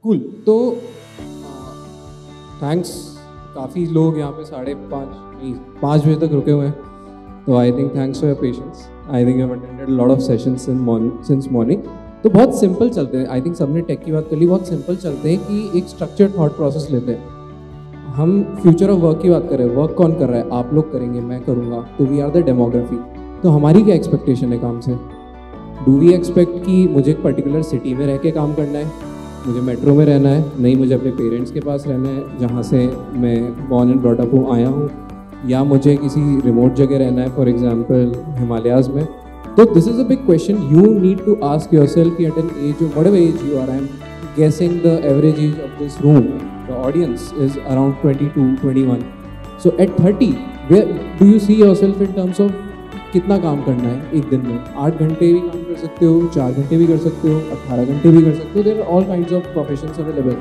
Cool. तो thanks, काफ़ी लोग यहाँ पे 5:30 नहीं 5 बजे तक रुके हुए हैं, तो I think thanks for your patience. I think you have attended lot of sessions since morning. तो बहुत सिंपल चलते हैं, आई थिंक सबने टेक की बात कर ली। बहुत सिंपल चलते हैं कि एक स्ट्रक्चर्ड थॉट प्रोसेस लेते हैं। हम फ्यूचर ऑफ वर्क की बात कर रहे हैं, वर्क कौन कर रहा है? आप लोग करेंगे, मैं करूँगा, तो वी आर द डेमोग्राफी। तो हमारी क्या एक्सपेक्टेशन है काम से? डू वी एक्सपेक्ट कि मुझे एक पर्टिकुलर सिटी में रह के काम करना है, मुझे मेट्रो में रहना है? नहीं, मुझे अपने पेरेंट्स के पास रहना है जहाँ से मैं बॉर्न एंड ब्रॉट अप हूँ, आया हूँ, या मुझे किसी रिमोट जगह रहना है, फॉर एग्जांपल हिमालयाज़ में। तो this is a big question you need to ask yourself at an age of whatever age you are. I am guessing the average age of this room, the audience, is around 22, 21. So at 30, where do you see yourself in terms of कितना काम करना है एक दिन में? 8 घंटे भी काम कर सकते हो, 4 घंटे भी कर सकते हो, 18 घंटे भी कर सकते हो। There are all kinds of professions available.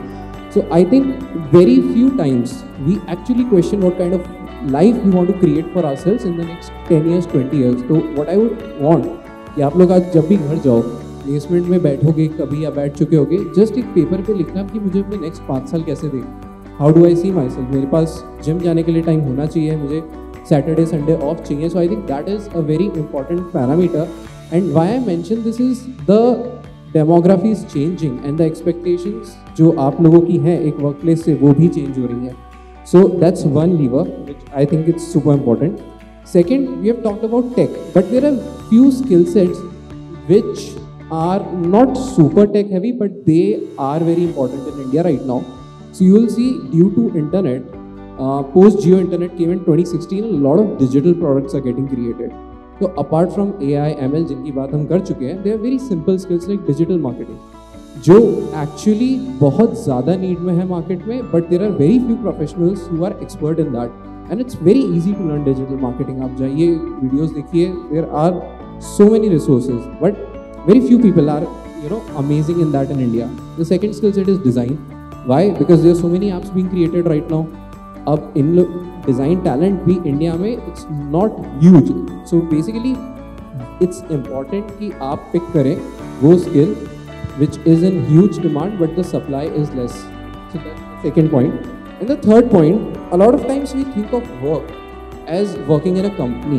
So I think very few times we actually question what kind of life we want to create for ourselves in the next 10 years, 20 years. So what I would want कि आप लोग आज जब भी घर जाओ, placement में बैठोगे कभी या बैठ चुके होगे, जस्ट एक पेपर पे लिखना कि मुझे अपने नेक्स्ट 5 साल कैसे देख, how do I see myself. मेरे पास जिम जाने के लिए टाइम होना चाहिए, मुझे सैटरडे संडे ऑफ चाहिए। So I think that is a very important parameter. And why I mention this is the demography is changing and the expectations जो आप लोगों की हैं एक वर्क प्लेस से, वो भी चेंज हो रही है। So that's one liver which I think it's super important. Second, we have talked about tech, but there are few skill sets which are not super tech heavy, but they are very important in India right now. So you will see, due to internet, post Jio internet came in 2016, a lot of digital products are getting created. So apart from AI, ML जिनकी बात हम कर चुके हैं, there are very simple skills like digital marketing, जो actually बहुत ज़्यादा need में है market में, but there are very few professionals who are expert in that. And it's very easy to learn digital marketing. आप जाइए, videos देखिए, there are so many resources, but very few people are, amazing in that in India. The second skill set is design. Why? Because there are so many apps being created right now. अब इन design talent भी India में it's not huge. So basically, it's important कि आप pick करें वो skill which is in huge demand, but the supply is less. So that's the second point. And the third point, a lot of times we think of work as working in a company,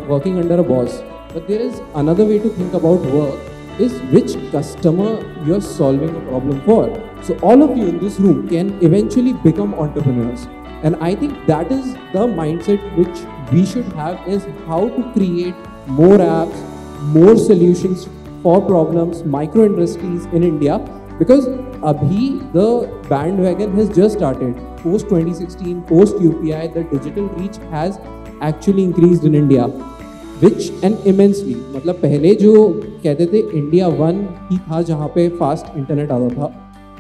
working under a boss. But there is another way to think about work, is which customer you're solving a problem for. So all of you in this room can eventually become entrepreneurs. And I think that is the mindset which we should have, is how to create more apps, more solutions for problems, micro industries in India. Because abhi the bandwagon has just started. Post 2016, post UPI, the digital reach has actually increased in India, which and immensely. मतलब पहले जो कहते थे India 1 ही था जहाँ पे fast internet आता था,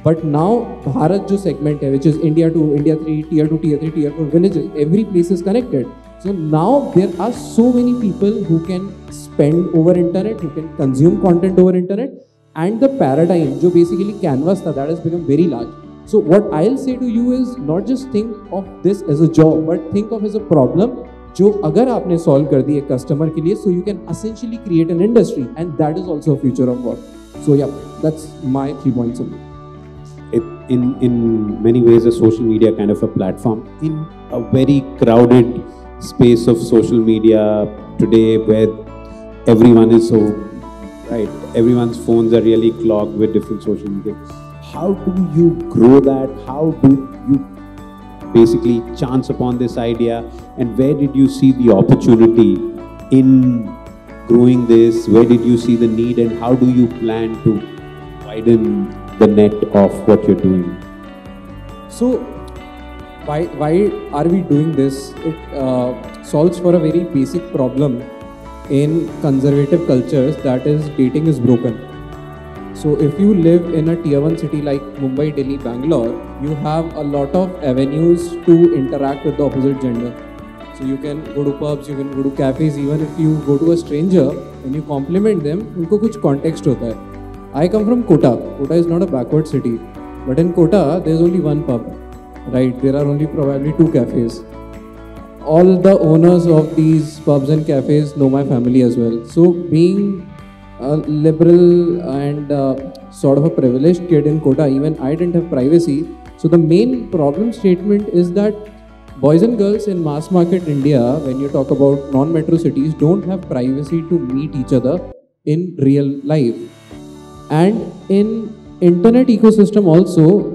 but now भारत जो segment है, which is India 2, India 3, Tier 2, Tier 3, Tier 4 villages, every place is connected. So now there are so many people who can spend over internet, who can consume content over internet. And the paradigm, जो basically canvas था, that has become very large. So what I'll say to you is not just think of this as a job, but think of as a problem जो अगर आपने solve कर दी एक customer के लिए, so you can essentially create an industry, and that is also a future of work. So yeah, that's my 3 points on it. In many ways, a social media kind of a platform in a very crowded space of social media today, where everyone is so right, everyone's phones are really clogged with different social media. How do you grow that? How do you basically chance upon this idea, and where did you see the opportunity in growing this? Where did you see the need, and how do you plan to widen the net of what you're doing? So why are we doing this? It solves for a very basic problem in conservative cultures, that is dating is broken. So if you live in a tier 1 city like Mumbai, Delhi, Bangalore, you have a lot of avenues to interact with the opposite gender. So you can go to pubs, you can go to cafes. Even if you go to a stranger and you compliment them, उनको कुछ context होता है. I come from Kota. Kota is not a backward city, but in Kota there is only one pub, right? There are only probably 2 cafes. All the owners of these pubs and cafes know my family as well. So being a liberal and sort of a privileged kid in Kota, even I didn't have privacy. So the main problem statement is that boys and girls in mass market India, when you talk about non-metro cities, don't have privacy to meet each other in real life. And in internet ecosystem also,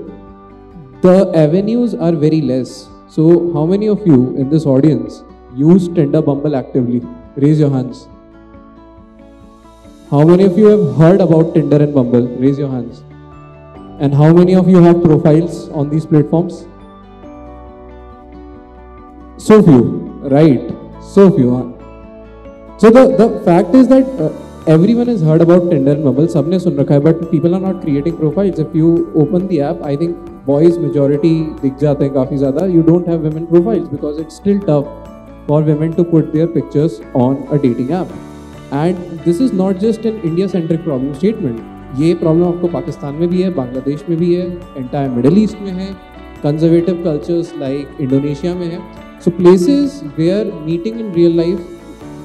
the avenues are very less. So how many of you in this audience use Tinder, Bumble actively? Raise your hands. How many of you have heard about Tinder and Bumble? Raise your hands. And how many of you have profiles on these platforms? So few, right? So few. So the fact is that everyone has heard about Tinder and Bumble, sabne sun rakha hai, but people are not creating profiles. If you open the app, I think boys majority dikh jate hain kafi zyada. You don't have women profiles because it's still tough for women to put their pictures on a dating app. And this is not just an India-centric problem statement. ये problem आपको पाकिस्तान में भी है, बांग्लादेश में भी है, entire Middle East में है, conservative cultures like Indonesia में है. So places where meeting in real life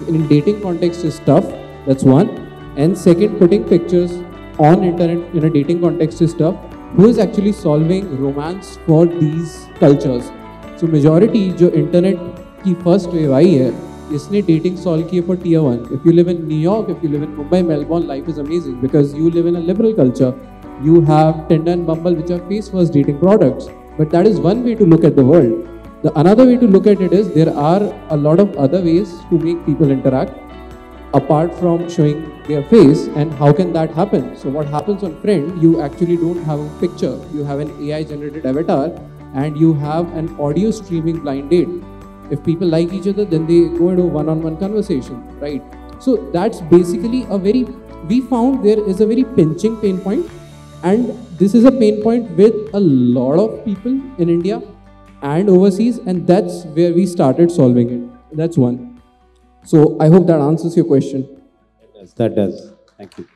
in dating context is tough. That's one. And second, putting pictures on internet in a dating context is tough. Who is actually solving romance for these cultures? So majority जो internet की first wave आई है, इसने dating solve किए for tier 1. If you live in New York, if you live in Mumbai, Melbourne, life is amazing because you live in a liberal culture. You have Tinder and Bumble, which are face first dating products. But that is one way to look at the world. The another way to look at it is there are a lot of other ways to make people interact apart from showing their face. And how can that happen? So what happens on Friend, you actually don't have a picture. You have an AI generated avatar and you have an audio streaming blind date. If people like each other, then they go into one-on-one conversation, right? So that's basically we found there is a very pinching pain point, and this is a pain point with a lot of people in India and overseas, and that's where we started solving it. That's one. So I hope that answers your question. That does. Thank you.